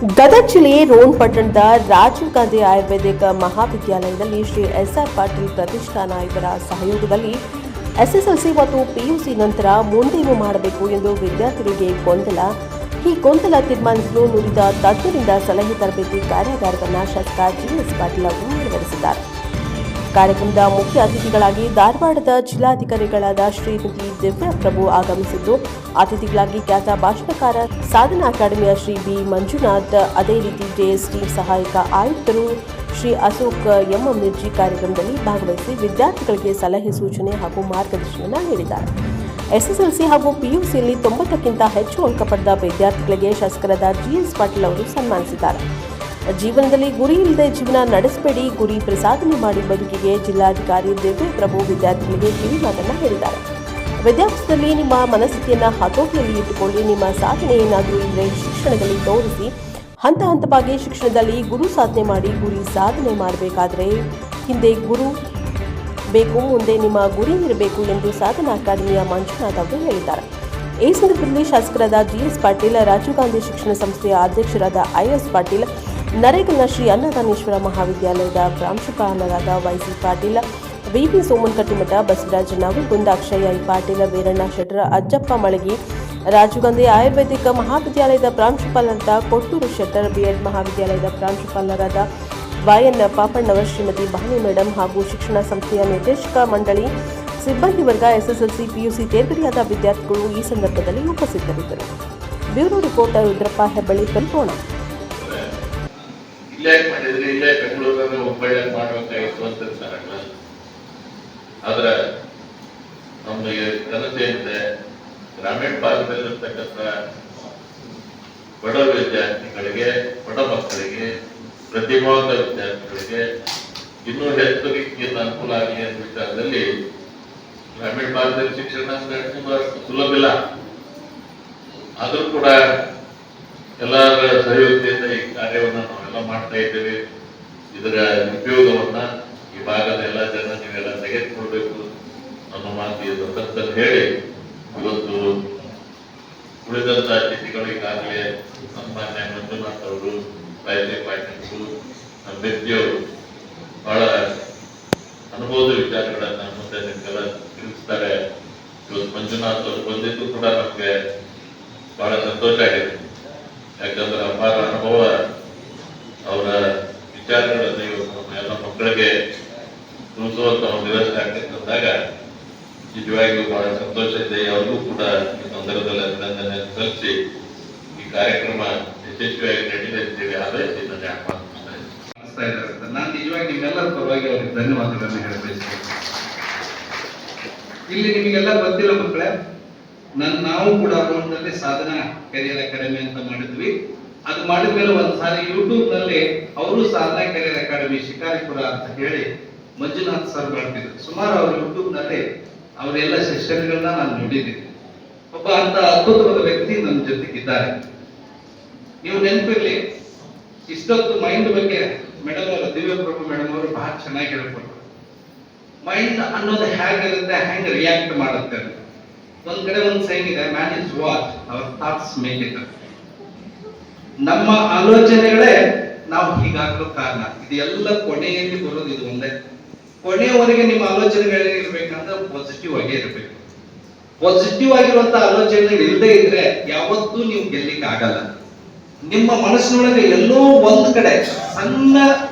ಗದಗ ಜಿಲ್ಲೆ ರೋಣ ಪಟ್ಟಣದ ರಾಜೀವ್ ಗಾಂಧಿ ಆಯುರ್ವೇದಿಕ ಮಹಾವಿದ್ಯಾಲಯದಲ್ಲಿ ಶ್ರೀ ಎಸ್.ಆರ್. ಪಾಟೀಲ್ ಪ್ರತಿಷ್ಠಾನ ಇವರ ಸಹಯೋಗದಲ್ಲಿ ಎಸ್ಎಸ್ಎಲ್ಸಿ ಮತ್ತು ಪಿಯುಸಿ ನಂತರ ಮುಂದೇನು ಮಾಡಬೇಕು ಎಂದು ವಿದ್ಯಾರ್ಥಿಗಳಿಗೆ ಈ ಗೊಂದಲ ತೀರ್ಮಾನಿಸಲು ನುರಿತ ತಜ್ಞರಿಂದ ಸಲಹೆ ತರಬೇತಿ ಕಾರ್ಯಾಗಾರವನ್ನು ಶಾಸಕ ಜಿ.ಎಸ್. ಪಾಟೀಲ್ ಅವರು ನೆರವೇರಿಸಿದ್ದಾರೆ. ಕಾರ್ಯಕ್ರಮದ ಮುಖ್ಯ ಅತಿಥಿಗಳಾಗಿ ಧಾರವಾಡದ ಜಿಲ್ಲಾಧಿಕಾರಿಗಳಾದ ಶ್ರೀಮತಿ ದಿವ್ಯಾ ಪ್ರಭು ಆಗಮಿಸಿದ್ದು, ಅತಿಥಿಗಳಾಗಿ ಖ್ಯಾತ ಭಾಷಣಕಾರ ಸಾಧನಾ ಅಕಾಡೆಮಿಯ ಶ್ರೀ ಬಿ. ಮಂಜುನಾಥ್, ಅದೇ ರೀತಿ ಜೆಎಸ್ಟಿ ಸಹಾಯಕ ಆಯುಕ್ತರು ಶ್ರೀ ಅಶೋಕ್ ಎಂ. ಮಿರ್ಜಿ ಕಾರ್ಯಕ್ರಮದಲ್ಲಿ ಭಾಗವಹಿಸಿ ವಿದ್ಯಾರ್ಥಿಗಳಿಗೆ ಸಲಹೆ ಸೂಚನೆ ಹಾಗೂ ಮಾರ್ಗದರ್ಶನ ನೀಡಿದ್ದಾರೆ. ಎಸ್ಎಸ್ಎಲ್ಸಿ ಹಾಗೂ ಪಿಯುಸಿಯಲ್ಲಿ 90ಕ್ಕಿಂತ ಹೆಚ್ಚು ಅಂಕ ಪಡೆದ ವಿದ್ಯಾರ್ಥಿಗಳಿಗೆ ಶಾಸಕರಾದ ಜಿ.ಎಸ್. ಪಾಟೀಲ್ ಅವರು ಸನ್ಮಾನಿಸಿದ್ದಾರೆ. ಜೀವನದಲ್ಲಿ ಗುರಿ ಇಲ್ಲದೆ ಜೀವನ ನಡೆಸಬೇಡಿ, ಗುರಿ ಪ್ರಸಾದನೆ ಮಾಡಿ ಬದುಕಿಗೆ ಜಿಲ್ಲಾಧಿಕಾರಿ ದಿವ್ಯ ಪ್ರಭು ವಿದ್ಯಾರ್ಥಿಗಳಿಗೆ ಕಿವಿಮಾತನ್ನು ಹೇಳಿದ್ದಾರೆ. ವಿದ್ಯಾಭ್ಯಾಸದಲ್ಲಿ ನಿಮ್ಮ ಮನಸ್ಥಿತಿಯನ್ನು ಹತೋಟಿಯಲ್ಲಿ ಇಟ್ಟುಕೊಳ್ಳಿ. ನಿಮ್ಮ ಸಾಧನೆ ಏನಾದರೂ ಇದ್ದರೆ ಶಿಕ್ಷಣದಲ್ಲಿ ತೋರಿಸಿ. ಹಂತ ಹಂತವಾಗಿ ಶಿಕ್ಷಣದಲ್ಲಿ ಗುರು ಸಾಧನೆ ಮಾಡಿ. ಗುರಿ ಸಾಧನೆ ಮಾಡಬೇಕಾದ್ರೆ ಹಿಂದೆ ಗುರು ಬೇಕು, ಮುಂದೆ ನಿಮ್ಮ ಗುರಿ ಇರಬೇಕು ಎಂದು ಸಾಧನಾ ಅಕಾಡೆಮಿಯ ಮಂಜುನಾಥ್ ಅವರು ಹೇಳಿದ್ದಾರೆ. ಈ ಸಂದರ್ಭದಲ್ಲಿ ಶಾಸಕರಾದ ಜಿ.ಎಸ್. ಪಾಟೀಲ್, ರಾಜೀವ್ ಗಾಂಧಿ ಶಿಕ್ಷಣ ಸಂಸ್ಥೆಯ ಅಧ್ಯಕ್ಷರಾದ ಐ.ಎಸ್. ಪಾಟೀಲ್, ನರೇಗಲ್ನ ಶ್ರೀ ಅನ್ನದಾನೇಶ್ವರ ಮಹಾವಿದ್ಯಾಲಯದ ಪ್ರಾಂಶುಪಾಲರಾದ ವೈ.ಸಿ. ಪಾಟೀಲ್, ವಿ.ಪಿ. ಸೋಮನ್ ಕಟ್ಟಿಮಠ, ಬಸವರಾಜ ನವಲಗುಂದ, ಅಕ್ಷಯ್ ಐ. ಪಾಟೀಲ್, ವೀರಣ್ಣ ಶೆಟ್ಟರ್, ಅಜ್ಜಪ್ಪ ಮಳಗಿ, ರಾಜೀವ್ ಗಾಂಧಿ ಆಯುರ್ವೇದಿಕ ಮಹಾವಿದ್ಯಾಲಯದ ಪ್ರಾಂಶುಪಾಲರಾದ ಕೊಟ್ಟೂರು ಶೆಟ್ಟರ್, ಬಿಎಡ್ ಮಹಾವಿದ್ಯಾಲಯದ ಪ್ರಾಂಶುಪಾಲರಾದ ವೈ.ಎನ್. ಪಾಪಣ್ಣವರ್, ಶ್ರೀಮತಿ ಭಾನು ಮೇಡಂ ಹಾಗೂ ಶಿಕ್ಷಣ ಸಂಸ್ಥೆಯ ನಿರ್ದೇಶಕ ಮಂಡಳಿ ಸಿಬ್ಬಂದಿ ವರ್ಗ, ಎಸ್ಎಸ್ಎಲ್ಸಿ, ಪಿಯುಸಿ ತೇರ್ಗಡೆಯಾದ ವಿದ್ಯಾರ್ಥಿಗಳು ಈ ಸಂದರ್ಭದಲ್ಲಿ ಉಪಸ್ಥಿತರಿದ್ದರು. ಬ್ಯೂರೋ ರಿಪೋರ್ಟರ್ ರುದ್ರಪ್ಪ ಹೆಬ್ಬಳ್ಳಿ, ಕಲ್ಪೋಣ. ಇಲ್ಲೇ ಮಾಡಿದ್ರೆ ಇಲ್ಲೇ ಬೆಂಗಳೂರಲ್ಲಿ ಹುಬ್ಬಳ್ಳಿ ಮಾಡಬೇಕಾಗಿತ್ತು ಅಂತಿರ್ತಾರಲ್ಲ. ಆದ್ರೆ ನಮಗೆ ಕನಸೇನಿದೆ, ಗ್ರಾಮೀಣ ಭಾಗದಲ್ಲಿರ್ತಕ್ಕಂಥ ಬಡ ವಿದ್ಯಾರ್ಥಿಗಳಿಗೆ, ಬಡ ಮಕ್ಕಳಿಗೆ, ಪ್ರತಿಭಾವಂತ ವಿದ್ಯಾರ್ಥಿಗಳಿಗೆ ಇನ್ನೂ ಹೆಚ್ಚು ರೀತಿಯಿಂದ ಅನುಕೂಲ ಆಗಲಿ ಅನ್ನೋ ವಿಚಾರದಲ್ಲಿ ಗ್ರಾಮೀಣ ಭಾಗದಲ್ಲಿ ಶಿಕ್ಷಣ ನಡೆಸುವುದು ಅಷ್ಟು ಸುಲಭ ಇಲ್ಲ. ಆದರೂ ಕೂಡ ಎಲ್ಲರ ಸಹಯೋಗದಿಂದ ಈ ಕಾರ್ಯವನ್ನು ನಾವೆಲ್ಲ ಮಾಡ್ತಾ ಇದ್ದೇವೆ. ಇದರ ಉಪಯೋಗವನ್ನ ಈ ಭಾಗದ ಎಲ್ಲ ಜನ ನೀವೆಲ್ಲ ತೆಗೆದುಕೊಳ್ಬೇಕು ಅನ್ನೋ ಮಾತು ಈ ಸಂದರ್ಭದಲ್ಲಿ ಹೇಳಿ, ಇವತ್ತು ಉಳಿದಂತ ಅತಿಥಿಗಳು ಈಗಾಗಲೇ ಸನ್ಮಾನ್ಯ ಮಂಜುನಾಥ್ ಅವರು, ವೈ.ಸಿ. ಪಾಟೀಲ್, ಮಿರ್ಜಿಯವರು ಬಹಳ ಅನುಭವದ ವಿಚಾರಗಳನ್ನ ಮುಂದೆ ನಿಮ್ಗೆಲ್ಲ ತಿಳಿಸ್ತಾರೆ. ಇವತ್ತು ಮಂಜುನಾಥ್ ಅವರು ಬಂದಿದ್ದು ಕೂಡ ನಮ್ಗೆ ಬಹಳ ಸಂತೋಷ ಆಗಿದೆ. ಯಾಕಂದ್ರೆ ಅಪಾರ ಅನುಭವ, ಅವರ ವಿಚಾರಗಳನ್ನು ಇವತ್ತು ಎಲ್ಲ ಮಕ್ಕಳಿಗೆ ತಿಳಿಸುವಂತ ಒಂದು ವ್ಯವಸ್ಥೆ ಆಗ್ತಕ್ಕಂದಾಗ ನಿಜವಾಗಿಯೂ ಬಹಳ ಸಂತೋಷ ಇದೆ. ಅವ್ರಿಗೂ ಕೂಡ ಈ ಸಂದರ್ಭದಲ್ಲಿ ಅಭಿನಂದನೆ ಸಲ್ಲಿಸಿ ಈ ಕಾರ್ಯಕ್ರಮ ಯಶಸ್ವಿಯಾಗಿ ನಡೆದಿದ್ದೇವೆ ಆಲೋಚಿಸಿ ನನ್ನ ಅನಿಸ್ತಾ ಇದ್ದಾರೆ. ನಾನು ನಿಜವಾಗಿ ನಿಮ್ಮೆಲ್ಲರ ಪರವಾಗಿ ಅವರಿಗೆ ಧನ್ಯವಾದಗಳನ್ನು ಹೇಳಬೇಕು. ಇಲ್ಲಿ ನಿಮಗೆಲ್ಲ ಗೊತ್ತಿಲ್ಲ ಮಕ್ಕಳೇ, ನಾವು ಕೂಡ ರೋಣದಲ್ಲಿ ಸಾಧನಾ ಕೆರಿಯರ್ ಅಕಾಡೆಮಿ ಅಂತ ಮಾಡಿದ್ವಿ. ಅದು ಮಾಡಿದ ಮೇಲೆ ಒಂದ್ಸಾರಿ ಯೂಟ್ಯೂಬ್ ನಲ್ಲಿ ಅವರು ಸಾಧನಾ ಕೆರಿಯರ್ ಅಕಾಡೆಮಿ ಶಿಕಾರಿಪುರ ಅಂತ ಹೇಳಿ ಮಂಜುನಾಥ್ ಸರ್ ಮಾಡ್ತಿದ್ರು. ಸುಮಾರು ಅವರು ಯೂಟ್ಯೂಬ್ ನಲ್ಲಿ ಅವರೆಲ್ಲ ಸೆಷನ್ಗಳನ್ನ ನಾನು ನೋಡಿದ್ದೀನಿ. ಒಬ್ಬ ಅಂತ ಅದ್ಭುತವಾದ ವ್ಯಕ್ತಿ ನನ್ನ ಜೊತೆಗಿದ್ದಾರೆ. ನೀವು ನೆನಪಿರ್ಲಿ, ಇಷ್ಟೊತ್ತು ಮೈಂಡ್ ಬಗ್ಗೆ ಮೇಡಮ್ ಅವರು, ದಿವ್ಯ ಪ್ರಭು ಮೇಡಮ್ ಅವರು ಬಹಳ ಚೆನ್ನಾಗಿ ಹೇಳ್ಕೊಟ್ರು. ಮೈಂಡ್ ಅನ್ನೋದು ಹೇಗಿರುತ್ತೆ, ಹೆಂಗೆ ರಿಯಾಕ್ಟ್ ಮಾಡುತ್ತೆ ಅಂತ. ಒಂದ್ ಕಡೆ ಒಂದು ಸೈನ್ ಇದೆ, man is what our thoughts make it. ನಮ್ಮ ಆಲೋಚನೆಗಳೇ ನಾವು ಹೀಗಾಗಲು ಕಾರಣ. ಇದು ಎಲ್ಲ ಕೊನೆಯಲ್ಲಿ ಬರೋದು ಇದು ಒಂದೇ. ಕೊನೆಯವರೆಗೆ ನಿಮ್ಮ ಆಲೋಚನೆಗಳೇನಿರ್ಬೇಕಂದ್ರೆ ಪಾಸಿಟಿವ್ ಆಗೇ ಇರಬೇಕು. ಪಾಸಿಟಿವ್ ಆಗಿರುವಂತ ಆಲೋಚನೆಗಳು ಇಲ್ಲದೆ ಇದ್ರೆ ಯಾವತ್ತೂ ನೀವು ಗೆಲ್ಲಿಕ್ಕೆ ಆಗಲ್ಲ. ನಿಮ್ಮ ಮನಸ್ಸಿನೊಳಗೆ ಎಲ್ಲೋ ಒಂದು ಕಡೆ ಸಣ್ಣ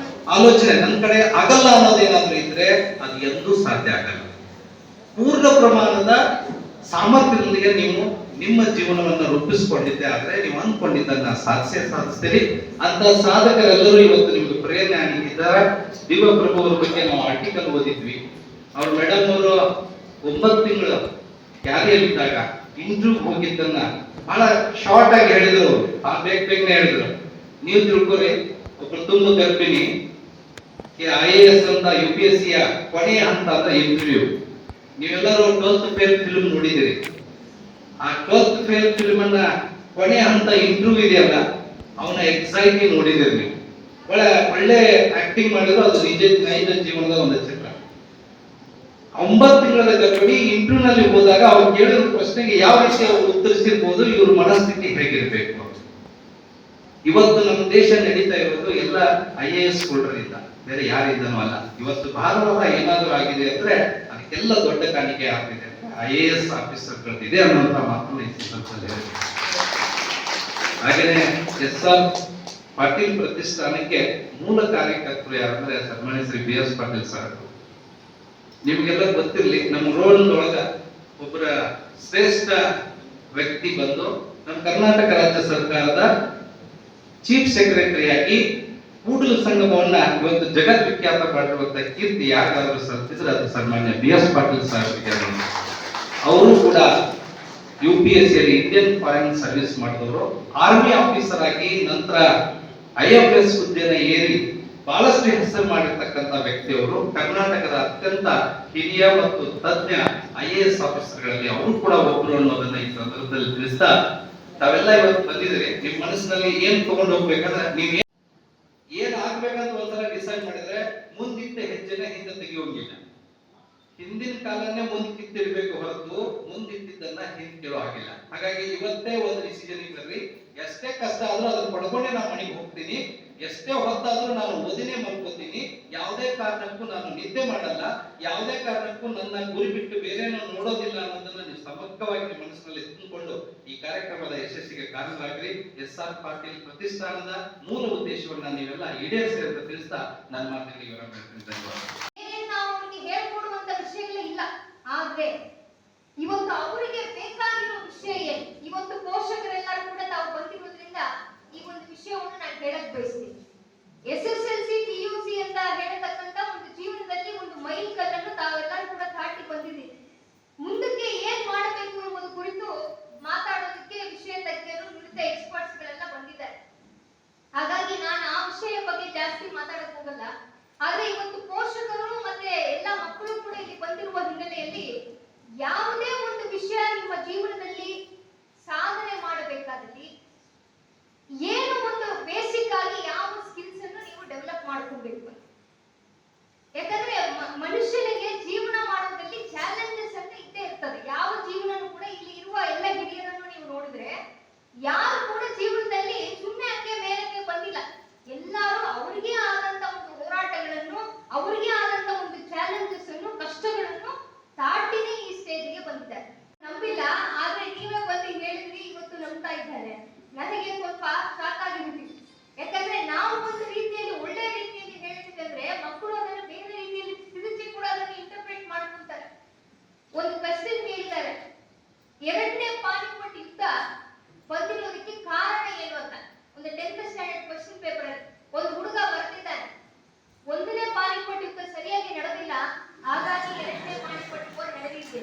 ಆಲೋಚನೆ ನನ್ನ ಕಡೆ ಆಗಲ್ಲ ಅನ್ನೋದೇನಾದ್ರೂ ಇದ್ರೆ ಅದು ಎಂದೂ ಸಾಧ್ಯ ಆಗಲ್ಲ. ಪೂರ್ಣ ಪ್ರಮಾಣದ ಸಾಮರ್ಥ್ಯದೊಂದಿಗೆ ನೀವು ನಿಮ್ಮ ಜೀವನವನ್ನು ರೂಪಿಸಿಕೊಂಡಿದ್ದೆ ಆದ್ರೆ ನೀವು ಅಂದ್ಕೊಂಡಿದ್ದನ್ನ ಸಾಧಿಸ್ತೀರಿ. ಅಂತ ಸಾಧಕರೆಲ್ಲರೂ ಇವತ್ತು ನಿಮ್ಗೆ ಪ್ರೇರಣೆ ಆಗಿದ್ದಾರೆ. ದಿವ್ಯ ಪ್ರಭು ಅವರ ಬಗ್ಗೆ ನಾವು ಆರ್ಟಿಕಲ್ ಓದಿದ್ವಿ. ಅವ್ರ ಮೇಡಮ್ ಅವರು 9 ತಿಂಗಳು ಕ್ಯಾರಿಯಲ್ಲಿದ್ದಾಗ ಇಂಟರ್ವ್ಯೂ ಹೋಗಿದ್ದನ್ನ ಬಹಳ ಶಾರ್ಟ್ ಆಗಿ ಹೇಳಿದ್ರು, ಬೇಗನೆ ಹೇಳಿದ್ರು. ನೀವು ತಿಳ್ಕೊರಿ, ಒಬ್ರು ತುಂಬ ಗರ್ಭಿಣಿ, IAS ಅಂತ UPSC ಕೊನೆಯ ಹಂತ ಅಂತ ಇಂಟರ್ವ್ಯೂ. ನೀವೆಲ್ಲರೂ 12th ಫೇಲ್ ಫಿಲ್ಮ್ ನೋಡಿದಿರಿ. ಆ 12th ಫೇಲ್ ಫಿಲ್ಮ್ ಅನ್ನ ಕೊನೆಯ ಹಂತ ಇಂಟರ್ವ್ಯೂ ಇದೆಯಲ್ಲ, ಅವನ ಎಕ್ಸೈಟಿ ನೋಡಿದಿರಿ ನೀವು. ಒಳ್ಳೆ ಆಕ್ಟಿಂಗ್ ಮಾಡಿದ್ರು. ಅದು ನೈಜ ಜೀವನದ ಒಂದು ಚಿತ್ರ. 9 ತಿಂಗಳ ಗರ್ಭಿಣಿ ಇಂಟರ್ವ್ಯೂ ನಲ್ಲಿ ಹೋದಾಗ ಅವ್ರು ಕೇಳಿರೋ ಪ್ರಶ್ನೆಗೆ ಯಾವ ರೀತಿ ಅವರು ಉತ್ತರಿಸಿರ್ಬೋದು, ಇವ್ರ ಮನಸ್ಥಿತಿ ಹೇಗಿರ್ಬೇಕು. ಇವತ್ತು ನಮ್ಮ ದೇಶ ನಡೀತಾ ಇರೋದು ಎಲ್ಲ IAS ಹೋಲ್ಡರ್ ಬೇರೆ ಯಾರಿಂದನೂ ಅಲ್ಲ. ಇವತ್ತು ಭಾರತ ಏನಾದರೂ ಆಗಿದೆ ಅಂದ್ರೆ ಅದಕ್ಕೆಲ್ಲ ದೊಡ್ಡ ಕಾಣಿಕೆ ಆಗ್ತಿದೆ IAS ಆಫೀಸರ್ಗಳಿದೆ ಅನ್ನುವಂತ ಮಾತನ್ನು ಈ ಸಂದರ್ಭದಲ್ಲಿ ಹೇಳ್ತೀನಿ. ಹಾಗೇನೆ SR ಪಾಟೀಲ್ ಪ್ರತಿಷ್ಠಾನಕ್ಕೆ ಮೂಲ ಕಾರ್ಯಕರ್ತರು ಯಾರಂದ್ರೆ ಸನ್ಮಾನ್ಯ ಶ್ರೀ BS ಪಾಟೀಲ್ ಸರ್. ನಿಮ್ಗೆಲ್ಲ ಗೊತ್ತಿರ್ಲಿ, ನಮ್ಮ ರೋಲ್ ಒಳಗ ಒಬ್ಬರ ಶ್ರೇಷ್ಠ ವ್ಯಕ್ತಿ ಬಂದು ನಮ್ಮ ಕರ್ನಾಟಕ ರಾಜ್ಯ ಸರ್ಕಾರದ ಚೀಫ್ ಸೆಕ್ರೆಟರಿಯಾಗಿ ಕೂಡಲ ಸಂಗಮವನ್ನ ಇವತ್ತು ಜಗತ್ ವಿಖ್ಯಾತ ಮಾಡಿರುವಂತ ಕೀರ್ತಿ ಯಾರಿಗಾದ್ರೂ ಸಲ್ಲಿಸಿದ್ರೆ ಅದು ಸನ್ಮಾನ್ಯ BS ಪಾಟೀಲ್ ಸಾಹೇಬರಿಗೆ. ಅವರು ಕೂಡ UPSC ಅಲ್ಲಿ ಇಂಡಿಯನ್ ಫಾರಿನ್ ಸರ್ವಿಸ್ ಮಾಡಿದವರು, ಆರ್ಮಿ ಆಫೀಸರ್ ಆಗಿ ನಂತರ IFS ಹುದ್ದೆನ ಏರಿ ಬಹಳಷ್ಟು ಹೆಸರು ಮಾಡಿರ್ತಕ್ಕಂಥ ವ್ಯಕ್ತಿಯವರು. ಕರ್ನಾಟಕದ ಅತ್ಯಂತ ಹಿರಿಯ ಮತ್ತು ತಜ್ಞ IAS ಆಫೀಸರ್ಗಳಲ್ಲಿ ಅವರು ಕೂಡ ಒಬ್ಬರು ಅನ್ನೋದನ್ನ ಈ ಸಂದರ್ಭದಲ್ಲಿ ತಿಳಿಸ್ತಾ, ತಾವೆಲ್ಲ ಇವತ್ತು ಬಂದಿದ್ರೆ ನಿಮ್ಮ ಮನಸ್ಸಿನಲ್ಲಿ ಏನ್ ತಗೊಂಡು ಹೋಗ್ಬೇಕಂದ್ರೆ ನೀವು ಏನ್ ಆಗ್ಬೇಕಂತ ಒಂದ್ಸಲ ಡಿಸೈಡ್ ಮಾಡಿದ್ರೆ ಮುಂದಿಟ್ಟ ಹೆಜ್ಜೆನ ಹಿಂದೆ ತೆಗೆಯೋಂಗಿಲ್ಲ. ಹಿಂದಿನ ಕಾಲನೇ ಮುಂದಿಟ್ಟಿರ್ಬೇಕು ಹೊರತು ಮುಂದಿಟ್ಟಿದ್ದನ್ನ ಹಿಂದೆ ಕೇಳೋ ಆಗಿಲ್ಲ. ಹಾಗಾಗಿ ಇವತ್ತೇ ಒಂದು ಡಿಸಿಷನ್ ಬರ್ರಿ, ಎಷ್ಟೇ ಕಷ್ಟ ಆದ್ರೂ ಅದನ್ನ ಪಡ್ಕೊಂಡೆ ನಾನು ಮನೆಗೆ ಹೋಗ್ತೀನಿ, ಎಷ್ಟೇ ಹೊತ್ತಾದ್ರೂ ನಾನು ಓದಿನೇ ಮಾಡ್ಕೋತೀನಿ, ಯಾವುದೇ ಕಾರಣಕ್ಕೂ ನಾನು ನಿದ್ದೆ ಮಾಡಲ್ಲ, ಯಾವುದೇ ಕಾರಣಕ್ಕೂ ನನ್ನ ಗುರಿ ಬಿಟ್ಟು ಬೇರೆನೋ ನೋಡೋದಿಲ್ಲ ಅನ್ನೋದನ್ನ ನೀವು ಸಮಗ್ರವಾಗಿ ನಿಮ್ಮ ಮನಸ್ಸಿನಲ್ಲಿ ತುಂಬಿಕೊಂಡು ಈ ಕಾರ್ಯಕ್ರಮದ ಯಶಸ್ಸಿಗೆ ಕಾರಣರಾಗ್ರಿ. SR ಪಾಟೀಲ್ ಪ್ರತಿಷ್ಠಾನದ ಮೂಲ ಉದ್ದೇಶವನ್ನ ನೀವೆಲ್ಲ ಈಡೇರಿಸಿ ಅಂತ ತಿಳಿಸ್ತಾ ನನ್ನ ಮಾತಿಗೆ ವಿವರ ಮಾಡ್ತೀನಿ. ಧನ್ಯವಾದ. ಆದ್ರೆ ಇವತ್ತು ಅವರಿಗೆ ಬೇಕಾಗಿರೋ ವಿಷಯ ಏನು, ಇವತ್ತು ಪೋಷಕರೆಲ್ಲರೂ ಕೂಡ ತಾವು ಬಂದಿರೋದ್ರಿಂದ ಈ ಒಂದು ವಿಷಯವನ್ನು ನಾನು ಹೇಳಕ್ ಬಯಸ್ತೀನಿ. SSLC PUC ಅಂತ ಹೇಳತಕ್ಕಂತ ಒಂದು ಜೀವನದಲ್ಲಿ ಒಂದು ಮೈಲ್ ಕಲ್ಲನ್ನು ತಾವೆಲ್ಲರೂ ಕೂಡ ದಾಟಿ ಬಂದಿದ್ದೀವಿ. ಮುಂದಕ್ಕೆ ಏನ್ ಮಾಡಬೇಕು ಎಂಬುದು ಕುರಿತು ಮಾತಾಡೋದಕ್ಕೆ ವಿಷಯ ತಜ್ಞರು, ನುರಿತ ಎಕ್ಸ್ಪರ್ಟ್ಸ್ ಗಳೆಲ್ಲ ಬಂದಿದ್ದಾರೆ. ಹಾಗಾಗಿ ನಾನು ಆ ವಿಷಯ ಬಗ್ಗೆ ಜಾಸ್ತಿ ಮಾತಾಡಕ್ ಹೋಗಲ್ಲ. ಆದ್ರೆ ಇವತ್ತು ಪೋಷಕರು ಮತ್ತೆ ಎಲ್ಲ ಮಕ್ಕಳು ಕೂಡ ಇಲ್ಲಿ ಬಂದಿರುವ ಹಿನ್ನೆಲೆಯಲ್ಲಿ ಯಾವುದೇ ಒಂದು ವಿಷಯ ನಿಮ್ಮ ಜೀವನದಲ್ಲಿ ಸಾಧನೆ ಮಾಡಬೇಕಾದಲ್ಲಿ ಏನು ಒಂದು ಬೇಸಿಕ್ ಆಗಿ ಯಾವ ಸ್ಕಿಲ್ಸ್ ಅನ್ನು ನೀವು ಡೆವಲಪ್ ಮಾಡ್ಕೊಬೇಕು. ಯಾಕಂದ್ರೆ ಮನುಷ್ಯನಿಗೆ ಜೀವನ ಮಾಡೋದ್ರಲ್ಲಿ ಚಾಲೆಂಜಸ್ ಅಂತ ಇದ್ದೇ ಇರ್ತದೆ. ಯಾವ ಜೀವನನೂ ಕೂಡ ಇಲ್ಲಿ ಇರುವ ಎಲ್ಲ ಹಿರಿಯರನ್ನು ನೀವು ನೋಡಿದ್ರೆ ಯಾರು ಕೂಡ ಜೀವನದಲ್ಲಿ ಸುಮ್ಮನೆ ಹಂಗೆ ಮೇಲಕ್ಕೆ ಬಂದಿಲ್ಲ. ಎಲ್ಲರೂ ಅವರಿಗೆ ಆದಂತ ಒಂದು ಹೋರಾಟಗಳನ್ನು, ಅವರಿಗೆ ಆದಂತ ಒಂದು ಚಾಲೆಂಜಸ್ ಅನ್ನು, ಕಷ್ಟಗಳನ್ನು ದಾಟಿನೇ ಈ ಸ್ಟೇಜ್ಗೆ ಬಂದಿದ್ದಾರೆ. ನಂಬಿಲ್ಲ, ಆದ್ರೆ ನೀವೇ ಬಂದು ಹೇಳಿದ್ರಿ, ಇವತ್ತು ನಂಬ್ತಾ ಇದ್ದಾರೆ. ನನಗೆ ಸ್ವಲ್ಪ ಶಾಕ್ ಆಗಿಬಿಟ್ಟಿದೆ. ಯಾಕಂದ್ರೆ ನಾವು ಒಂದು ರೀತಿಯಲ್ಲಿ ಒಳ್ಳೆ ರೀತಿಯಲ್ಲಿ ಹೇಳಿದ್ವಿ ಅಂದ್ರೆ ಮಕ್ಕಳು ಅದನ್ನು ಬೇರೆ ರೀತಿಯಲ್ಲಿ ತಿರುಚಿ ಕೂಡ ಅದನ್ನು ಇಂಟರ್ಪ್ರೇಟ್ ಮಾಡ್ಕೊಳ್ತಾರೆ. ಒಂದು ಕ್ವೆಶ್ಚನ್ ಕೇಳಿದ್ದಾರೆ, 2ನೇ ಪಾನಿಪಟ್ ಯುದ್ಧ ಬಂದಿರೋದಕ್ಕೆ ಕಾರಣ ಏನು ಅಂತ. ಒಂದು 10th ಸ್ಟ್ಯಾಂಡರ್ಡ್ ಕ್ವೆಶ್ಚನ್ ಪೇಪರ್ ಅಲ್ಲಿ ಒಂದು ಹುಡುಗ ಬರ್ತಿದ್ದಾನೆ, 1ನೇ ಪಾನಿಪಟ್ ಯುದ್ಧ ಸರಿಯಾಗಿ ನಡೆದಿಲ್ಲ, ಹಾಗಾಗಿ 2ನೇ ಪಾನಿಪಟ್ ಯುದ್ಧ ನಡೆದಿದೆ.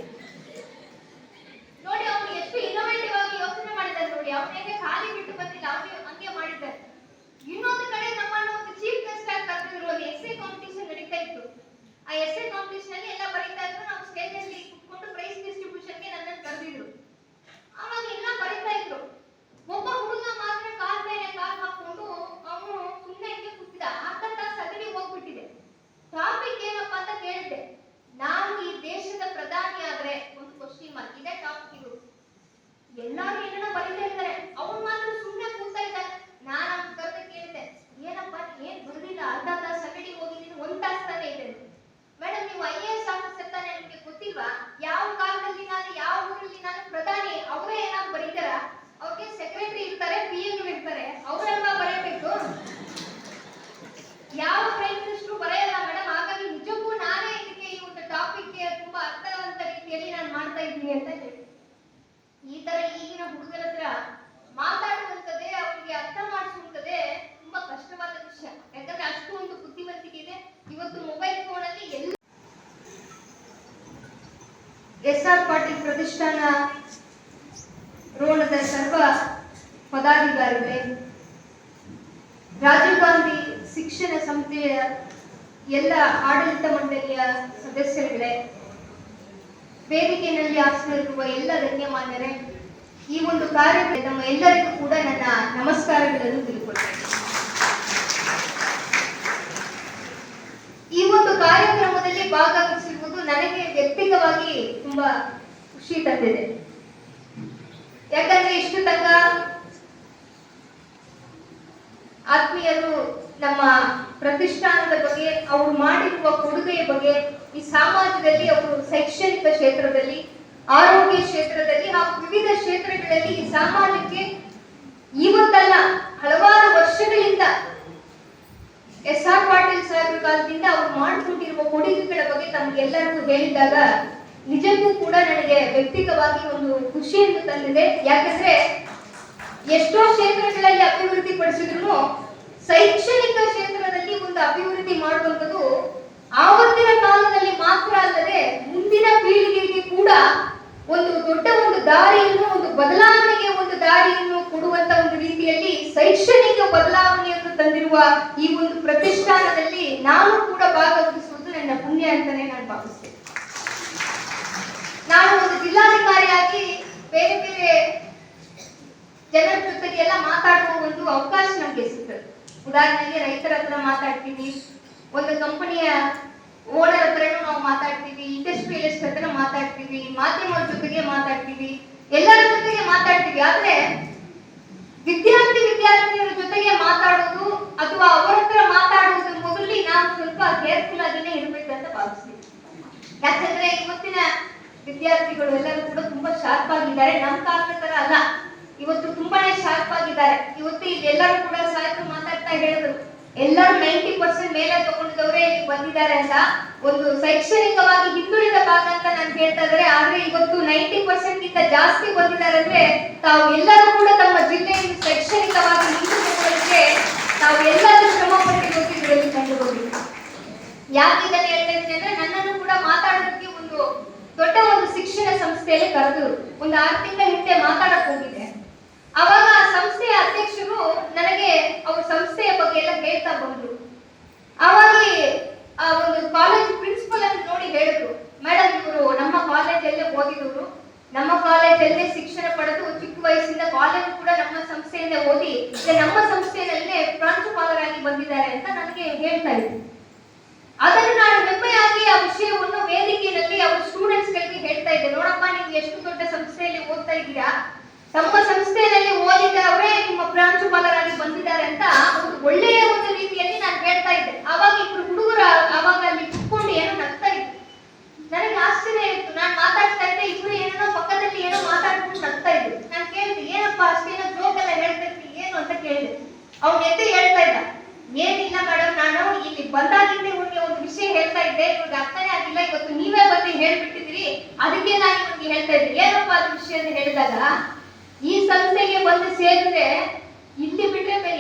ನೋಡಿ ಅವನು ಎಷ್ಟು ಇನ್ನೋವೇಟಿವ್ ಆಗಿ ಯೋಚನೆ ಮಾಡಿದ್ದಾರೆ. ನೋಡಿ ಅವನಿಗೆ ಖಾಲಿ ಬಿಟ್ಟು ಬಂದಿಲ್ಲ, ಅವನು ಹಂಗೆ ಮಾಡಿದ್ದಾರೆ. ಇನ್ನೊಂದು ಕಡೆ ನಮ್ಮನ್ನು ಒಂದು ಚೀಫ್ ಗೆಸ್ಟ್ ಆಗಿ ಕರೆದಿದ್ರು. ಒಂದು ಎಸ್ಸೆ ಕಾಂಪಿಟೇಷನ್ ನಡೀತಾ ಇತ್ತು. ಆ ಎಸ್ಸೆ ಕಾಂಪಿಟೇಷನ್ ಅಲ್ಲಿ ಎಲ್ಲ ಬರೀತಾ ಇದ್ರು. ನಾವು ಸ್ಟೇಜ್ ಅಲ್ಲಿ ಕುತ್ಕೊಂಡು ಪ್ರೈಸ್ ಡಿಸ್ಟ್ರಿಬ್ಯೂಷನ್ ಗೆ ನನ್ನನ್ನು ಕರೆದಿದ್ರು. ಆವಾಗ ಎಲ್ಲ ಬರೀತಾ ಇದ್ರು. ಒಬ್ಬ ಹುಡುಗ ಮಾತ್ರ ಕಾಲ್ ಮೇಲೆ ಕಾಲ್ ಹಾಕೊಂಡು ಅವನು ಸುಮ್ಮನೆ ಹಿಂಗೆ ಕೂತಿದ್ದ. ಅರ್ಧ ಸಗಣಿ ಹೋಗ್ಬಿಟ್ಟಿದೆ. ಟಾಪಿಕ್ ಏನಪ್ಪಾ ಅಂತ ಕೇಳಿದ್ದೆ. ನಾನು ಈ ದೇಶದ ಪ್ರಧಾನಿ ಆದ್ರೆ ಒಂದು ಕ್ವಶ್ಚನ್ ಮಾರ್ಕ್ ಇದೆ. ಟಾಪಿಕ್ ಇದು. ಎಲ್ಲರೂ ಏನೋ ಬರೀತಾ ಇದ್ದಾರೆ, ಅವನು ಮಾತ್ರ ಸುಮ್ಮನೆ ಕೂತಾ ಇದ್ದಾನೆ. ನಾನು ಅವ್ನ ಕರೆದು ಕೇಳಿದೆ, ಏನಪ್ಪಾ ಏನ್ ಬರ್ದಿಲ್ಲ, ಅರ್ಧ ಸಗಣಿ ಹೋಗಿದ್ದೀನಿ, 1 ತಾಸು ತಾನೇ ಇದೆ. ಮೇಡಮ್ ನೀವು IAS ಆಫೀಸರ್ ತಾನೇ, ನಿಮ್ಗೆ ಗೊತ್ತಿಲ್ವಾ ಯಾವ ಕಾಲದಲ್ಲಿ ನಾನು, ಯಾವ ಊರಲ್ಲಿ ನಾನು ಪ್ರಧಾನಿ? ಅವರೇ ಏನಾದ್ರು ಬರೀತಾರ? ಅವ್ರಿಗೆ ಸೆಕ್ರೆಟರಿ ಇರ್ತಾರೆ, PAಗಳು ಇರ್ತಾರೆ, ಅವರೆಲ್ಲ ಬರೆಯಬೇಕು. ಯಾವ ಪ್ರೈಮ್ ಮಿನಿಸ್ಟರ್ ಬರೆಯಲ್ಲ ಮೇಡಮ್. ಹಾಗಾಗಿ ನಿಜಕ್ಕೂ ನಾನೇ ಇದಕ್ಕೆ ಈ ಒಂದು ಟಾಪಿಕ್ಗೆ ತುಂಬಾ ಅರ್ಥವಂತ ರೀತಿಯಲ್ಲಿ ನಾನು ಮಾಡ್ತಾ ಇದ್ದೀನಿ ಅಂತ ಹೇಳಿ. ಈ ತರ ಈಗಿನ ಹುಡುಗರ ಹತ್ರ ಮಾತಾಡುವಂತದ್ದೇ, ಅವರಿಗೆ ಅರ್ಥ ಮಾಡಿಸುವಂತದ್ದೇ ತುಂಬಾ ಕಷ್ಟವಾದ ವಿಷಯ. ಯಾಕಂದ್ರೆ ಅಷ್ಟು ಒಂದು ಬುದ್ಧಿವಂತಿಕೆ ಇದೆ ಇವತ್ತು ಮೊಬೈಲ್ ಫೋನ್ ಅಲ್ಲಿ. ಎಲ್ಲ SR ಪಾಟೀಲ್ ಪ್ರತಿಷ್ಠಾನ ರೋಣದ ಸರ್ವ ಪದಾಧಿಕಾರಿಗಳೇ, ರಾಜೀವ್ ಗಾಂಧಿ ಶಿಕ್ಷಣ ಸಂಸ್ಥೆಯ ಎಲ್ಲ ಆಡಳಿತ ಮಂಡಳಿಯ ಸದಸ್ಯರುಗಳೇ, ವೇದಿಕೆಯಲ್ಲಿ ಆಸೀನರಿರುವ ಎಲ್ಲ ಗಣ್ಯಮಾನ್ಯರೇ, ಈ ಒಂದು ಕಾರ್ಯಕ್ರಮ ನಮ್ಮ ಎಲ್ಲರಿಗೂ ಕೂಡ ನನ್ನ ನಮಸ್ಕಾರಗಳನ್ನು ತಿಳಿದುಕೊಳ್ತೇನೆ. ಈ ಒಂದು ಕಾರ್ಯಕ್ರಮದಲ್ಲಿ ಭಾಗವಹಿಸಿರುವುದು ನನಗೆ ವ್ಯಕ್ತಿಗತವಾಗಿ ತುಂಬಾ ಖುಷಿ ತಂದಿದೆ. ಯಾಕಂದ್ರೆ ಇಷ್ಟು ತನಕ ಆತ್ಮೀಯರು ನಮ್ಮ ಪ್ರತಿಷ್ಠಾನದ ಬಗ್ಗೆ, ಅವರು ಮಾಡಿರುವ ಕೊಡುಗೆಯ ಬಗ್ಗೆ, ಈ ಸಮಾಜದಲ್ಲಿ ಅವರು ಶೈಕ್ಷಣಿಕ ಕ್ಷೇತ್ರದಲ್ಲಿ, ಆರೋಗ್ಯ ಕ್ಷೇತ್ರದಲ್ಲಿ ಹಾಗೂ ವಿವಿಧ ಕ್ಷೇತ್ರಗಳಲ್ಲಿ ಈ ಸಮಾಜಕ್ಕೆ ಇವತ್ತಲ್ಲ ಹಲವಾರು ವರ್ಷಗಳಿಂದ SR ಪಾಟೀಲ್ ಸಾಹೇಬ್ರ ಕಾಲದಿಂದ ಅವರು ಮಾಡಿಕೊಟ್ಟಿರುವ ಕೊಡುಗೆಗಳ ಬಗ್ಗೆ ತಮಗೆಲ್ಲರಿಗೂ ಹೇಳಿದಾಗ ನಿಜಕ್ಕೂ ಕೂಡ ನನಗೆ ವ್ಯಕ್ತಿಗತವಾಗಿ ಒಂದು ಖುಷಿಯನ್ನು ತಂದಿದೆ. ಯಾಕಂದ್ರೆ ಎಷ್ಟೋ ಕ್ಷೇತ್ರಗಳಲ್ಲಿ ಅಭಿವೃದ್ಧಿ ಪಡಿಸಿದ್ರು ಶೈಕ್ಷಣಿಕ ಕ್ಷೇತ್ರದಲ್ಲಿ ಒಂದು ಅಭಿವೃದ್ಧಿ ಮಾಡುವಂಥದ್ದು ಆವತ್ತಿನ ಕಾಲದಲ್ಲಿ ಮಾತ್ರ ಅಲ್ಲದೆ ಮುಂದಿನ ಪೀಳಿಗೆಗೆ ಕೂಡ ಒಂದು ದೊಡ್ಡ ಒಂದು ದಾರಿಯನ್ನು, ಒಂದು ಬದಲಾವಣೆಗೆ ಒಂದು ದಾರಿಯನ್ನು ಕೊಡುವಂತ ಒಂದು ರೀತಿಯಲ್ಲಿ ಶೈಕ್ಷಣಿಕ ಬದಲಾವಣೆಯನ್ನು ತಂದಿರುವ ಈ ಒಂದು ಪ್ರತಿಷ್ಠಾನದಲ್ಲಿ ನಾನು ಕೂಡ ಭಾಗವಹಿಸುವುದು ನನ್ನ ಪುಣ್ಯ ಅಂತಾನೆ ನಾನು ಭಾವಿಸ್ತೇನೆ. ನಾನು ಒಂದು ಜಿಲ್ಲಾಧಿಕಾರಿಯಾಗಿ ಬೇರೆ ಬೇರೆ ಜನರ ಜೊತೆಗೆ ಎಲ್ಲ ಮಾತಾಡುವ ಒಂದು ಅವಕಾಶ ನಮಗೆ ಸಿಗ್ತದೆ. ಉದಾಹರಣೆಗೆ ರೈತರ ಹತ್ರ ಮಾತಾಡ್ತೀವಿ, ಒಂದು ಕಂಪನಿಯ ಓನರ್ ಹತ್ರನೂ ನಾವು ಮಾತಾಡ್ತೀವಿ, ಇಂಡಸ್ಟ್ರಿಯಲಿಸ್ಟ್ ಹತ್ರ ಮಾತಾಡ್ತೀವಿ, ಮಾಧ್ಯಮದ ಜೊತೆಗೆ ಮಾತಾಡ್ತೀವಿ, ಎಲ್ಲರ ಜೊತೆಗೆ ಮಾತಾಡ್ತೀವಿ. ಆದ್ರೆ ವಿದ್ಯಾರ್ಥಿನಿಯರ ಜೊತೆಗೆ ಮಾತಾಡೋದು ಅಥವಾ ಅವರ ಹತ್ರ ಮಾತಾಡುವುದ್ರ ಮೊದಲು ನಾವು ಸ್ವಲ್ಪ ಕೇರ್ಫುಲ್ ಆಗಿನೇ ಇರ್ಬೇಕಂತ ಭಾವಿಸ್ತೀವಿ. ಯಾಕಂದ್ರೆ ಇವತ್ತಿನ ವಿದ್ಯಾರ್ಥಿಗಳು ಎಲ್ಲರೂ ಕೂಡ ತುಂಬಾ ಶಾರ್ಪ್ ಆಗಿದ್ದಾರೆ. ನಮ್ಮ ಕಾಲದ ತರ ಅಲ್ಲ, ಇವತ್ತು ತುಂಬಾನೇ ಶಾರ್ಪ್ ಆಗಿದ್ದಾರೆ. ಇವತ್ತು ಇಲ್ಲೆಲ್ಲರೂ ಕೂಡ ಸಾಹಿತ್ಯ ಮಾತಾಡ್ತಾ ಹೇಳಿದ್ರು, ಎಲ್ಲರೂ 90% ಮೇಲೆ ತಗೊಂಡಿದ್ದವರೇ ಇಲ್ಲಿ ಬಂದಿದ್ದಾರೆ ಅಂತ. ಒಂದು ಶೈಕ್ಷಣಿಕವಾಗಿ ಹಿಂದುಳಿದ ಭಾಗ ಅಂತ ನಾನು ಹೇಳ್ತಾ ಇದ್ದಾರೆ. ಆದ್ರೆ ಇವತ್ತು 90% ಗಿಂತ ಜಾಸ್ತಿ ಬಂದಿದ್ದಾರೆ ಅಂದ್ರೆ ತಾವು ಎಲ್ಲರೂ ಕೂಡ ತಮ್ಮ ಜಿಲ್ಲೆಯನ್ನು ಶೈಕ್ಷಣಿಕವಾಗಿ ಹಿಂದುಳಿದಕ್ಕೆ ತಾವು ಎಲ್ಲರೂ ಶ್ರಮ ಪಟ್ಟಿರೋದು ಇದರಲ್ಲಿ ಕಂಡು ಬಂದಿದೆ. ಯಾಕೆ ಇದನ್ನು ಹೇಳ್ತಾ ಇದ್ದೀನಿ ಅಂದ್ರೆ ನನ್ನನ್ನು ಕೂಡ ಮಾತಾಡೋದಕ್ಕೆ ಒಂದು ದೊಡ್ಡ ಒಂದು ಶಿಕ್ಷಣ ಸಂಸ್ಥೆಯಲ್ಲಿ ಕರೆದ್ರು. ಒಂದು 6 ತಿಂಗಳ ಹಿಂದೆ ಮಾತಾಡಕ್ ಹೋಗಿದ್ದೆ. ಅವಾಗ ಆ ಸಂಸ್ಥೆಯ ಅಧ್ಯಕ್ಷರು ನನಗೆ ಅವ್ರ ಸಂಸ್ಥೆಯ ಬಗ್ಗೆ ಎಲ್ಲ ಹೇಳ್ತಾ ಬಂದ್ರು. ಅವಾಗ ಆ ಒಂದು ಕಾಲೇಜ್ ಪ್ರಿನ್ಸಿಪಲ್ ಅನ್ನು ನೋಡಿ ಹೇಳಿದ್ರು, ಮೇಡಮ್ ಇವರು ನಮ್ಮ ಕಾಲೇಜಲ್ಲೇ ಓದಿದವರು, ನಮ್ಮ ಕಾಲೇಜಲ್ಲೇ ಶಿಕ್ಷಣ ಪಡೆದು ಚಿಕ್ಕ ವಯಸ್ಸಿಂದ ಕಾಲೇಜ್ ಕೂಡ ನಮ್ಮ ಸಂಸ್ಥೆಯಿಂದ ಓದಿ ನಮ್ಮ ಸಂಸ್ಥೆಯಲ್ಲೇ ಪ್ರಾಂಶುಪಾಲರಾಗಿ ಬಂದಿದ್ದಾರೆ ಅಂತ ನನಗೆ ಹೇಳ್ತಾ ಇದ್ರು. ಅದನ್ನು ನಾನು ಹೆಮ್ಮೆಯಾಗಿ ಆ ವಿಷಯವನ್ನು ವೇದಿಕೆಯಲ್ಲಿ ಅವ್ರ ಸ್ಟೂಡೆಂಟ್ಸ್ ಗಳಿಗೆ ಹೇಳ್ತಾ ಇದ್ದೆ. ನೋಡಪ್ಪ, ನೀವು ಎಷ್ಟು ದೊಡ್ಡ ಸಂಸ್ಥೆಯಲ್ಲಿ ಓದ್ತಾ ಇದ್ದೀರಾ, ತಮ್ಮ ಸಂಸ್ಥೆಯಲ್ಲಿ ಓದಿದವರೇ ನಿಮ್ಮ ಪ್ರಾಂಶುಪಾಲರಾಗಿ ಬಂದಿದ್ದಾರೆ ಅಂತ ಒಂದು ಒಳ್ಳೆಯ ಒಂದು ರೀತಿಯಲ್ಲಿ ನಾನು ಹೇಳ್ತಾ ಇದ್ದೆ. ಆವಾಗ ಇಬ್ರು ಹುಡುಗರು ಆವಾಗ ಅಲ್ಲಿ ಕುತ್ಕೊಂಡು ಏನೋ ನಗ್ತಾ ಇದ್ರು. ನನಗೆ ಆಶ್ಚರ್ಯ ಇತ್ತು. ನಾನು ಮಾತಾಡ್ತಾ ಇದ್ದೆ, ಇಬ್ರು ಏನೋ ಪಕ್ಕದಲ್ಲಿ ಏನೋ ಮಾತಾಡ್ಕೊಂಡು ನಗ್ತಾ ಇದ್ರು. ನಾನು ಕೇಳಿದೆ, ಏನಪ್ಪ ಅಷ್ಟೇನೋ ಜೋಕ್ ಎಲ್ಲ ಹೇಳ್ತಾ ಇರ್ತೀನಿ ಏನು ಅಂತ ಕೇಳಿದೆ. ಅವ್ನ ಎದ್ದು ಹೇಳ್ತಾ ಇದ್ದ, ಏನಿಲ್ಲ ಮೇಡಮ್, ನಾನು ಇಲ್ಲಿ ಬಂದಾಗಿಂದ ಇವ್ರಿಗೆ ಒಂದು ವಿಷಯ ಹೇಳ್ತಾ ಇದ್ದೆ, ಇವ್ರಿಗೆ ಅರ್ಥನೇ ಆಗಿಲ್ಲ, ಇವತ್ತು ನೀವೇ ಬಂದು ಹೇಳ್ಬಿಟ್ಟಿದ್ರಿ, ಅದಕ್ಕೆ ನಾನು ಇವ್ರಿಗೆ ಹೇಳ್ತಾ ಇದ್ದೆ. ಏನಪ್ಪ ಅದು ವಿಷಯ ಅಂತ ಹೇಳಿದಾಗ, ಈ ಸಂಸ್ಥೆಗೆ ಬಂದು ಸೇರಿದ್ರೆ ಇಲ್ಲಿ ಬಿಟ್ರೆ ಬೇರೆ